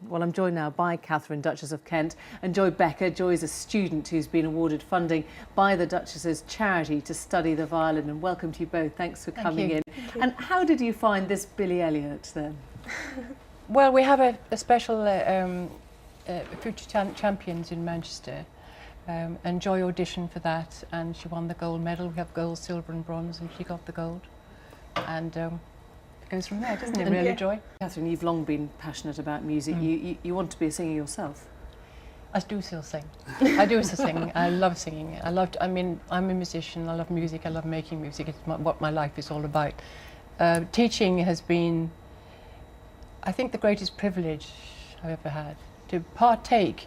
Well, I'm joined now by Katharine, Duchess of Kent, and Joy Becker. Joy is a student who's been awarded funding by the Duchess's charity to study the violin. And welcome to you both. Thanks for coming in. And how did you find this Billy Elliot then? Well, we have a special Future Champions in Manchester, and Joy auditioned for that, and she won the gold medal. We have gold, silver and bronze, and she got the gold. And it goes from there, doesn't it, really, Joy? Catherine, you've long been passionate about music. You want to be a singer yourself? I do still sing. I do still sing. I love singing. I mean, I'm a musician. I love music. I love making music. It's what my life is all about. Teaching has been, I think, the greatest privilege I've ever had. To partake,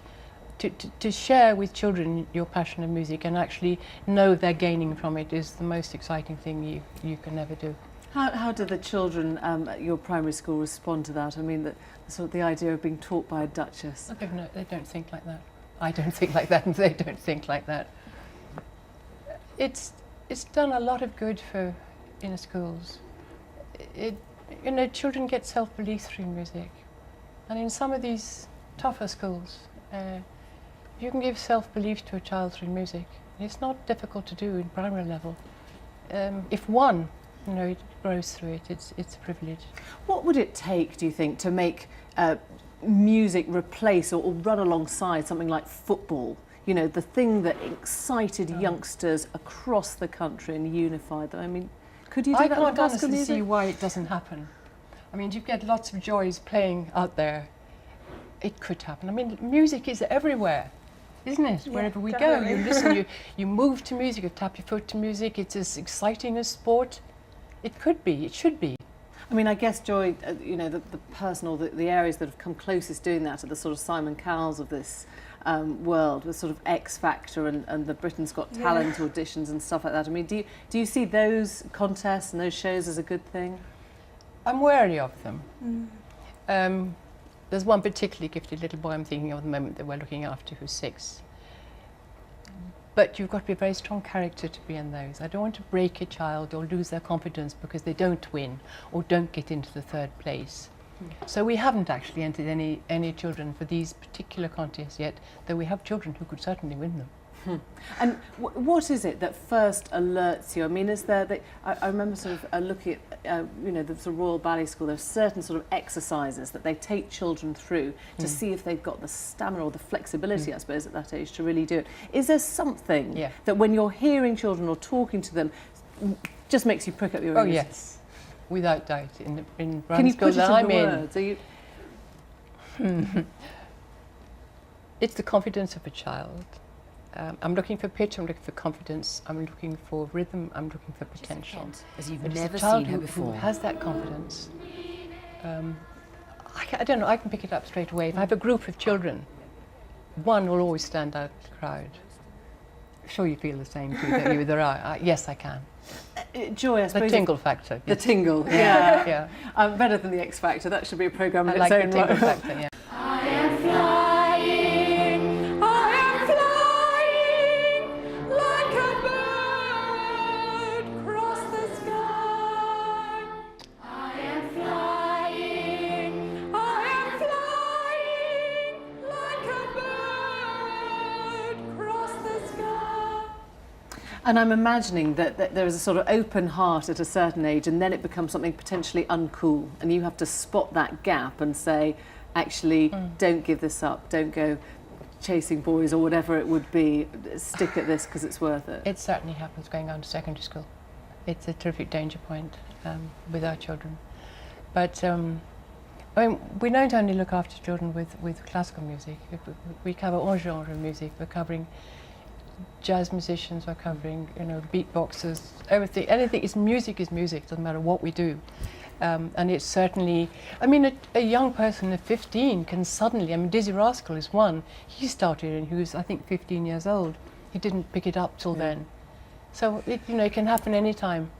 to share with children your passion of music and actually know they're gaining from it is the most exciting thing you can ever do. How do the children at your primary school respond to that? I mean, the idea of being taught by a duchess. I don't know, they don't think like that. I don't think like that, and they don't think like that. It's done a lot of good for inner schools. You know, children get self-belief through music, and in some of these tougher schools, you can give self-belief to a child through music. It's not difficult to do in primary level. If one, you know, it grows through it, it's a privilege. What would it take, do you think, to make music replace or run alongside something like football? You know, the thing that excited youngsters across the country and unified them. I mean, could you do that with classical music? I can't honestly see why it doesn't happen. I mean, you get lots of joys playing out there. It could happen. I mean, music is everywhere, isn't it? Yeah, wherever we go, you listen, you move to music, you tap your foot to music. It's as exciting as sport. It could be, it should be. I mean, I guess, Joy, you know, the personal, the areas that have come closest doing that are the sort of Simon Cowells of this world, with sort of X Factor and the Britain's Got Talent auditions and stuff like that. I mean, do you see those contests and those shows as a good thing? I'm wary of them. There's one particularly gifted little boy I'm thinking of at the moment that we're looking after who's 6. But you've got to be a very strong character to be in those. I don't want to break a child or lose their confidence because they don't win or don't get into the 3rd place. So we haven't actually entered any children for these particular contests yet, though we have children who could certainly win them. And what is it that first alerts you? I mean, is there? I remember sort of looking at, you know, the sort of Royal Ballet School. There's certain sort of exercises that they take children through to see if they've got the stamina or the flexibility, I suppose, at that age to really do it. Is there something that when you're hearing children or talking to them, just makes you prick up your ears? Oh yes, without doubt. In Can you put it into words? Are you? It's the confidence of a child. I'm looking for pitch, I'm looking for confidence, I'm looking for rhythm, I'm looking for potential. As you've never seen her before. before. Who has that confidence. I don't know, I can pick it up straight away. If I have a group of children, one will always stand out in the crowd. I'm sure you feel the same too, don't you? There are. Yes, I can. Joy, I suppose. The tingle factor. The tingle, yeah. Better than the X Factor, that should be a programme in its own right. I like the tingle factor, yeah. I am flying. And I'm imagining that there is a sort of open heart at a certain age, and then it becomes something potentially uncool, and you have to spot that gap and say, actually, don't give this up, don't go chasing boys or whatever it would be, stick at this because it's worth it. It certainly happens going on to secondary school. It's a terrific danger point with our children. But I mean, we don't only look after children with classical music. We cover all genres of music. We're covering jazz musicians, we're covering, you know, beatboxers, everything. Anything is music, doesn't matter what we do. And it's certainly, I mean, a young person of 15 can suddenly, I mean, Dizzy Rascal is one. He started and he was, I think, 15 years old. He didn't pick it up till then. So, you know, it can happen anytime.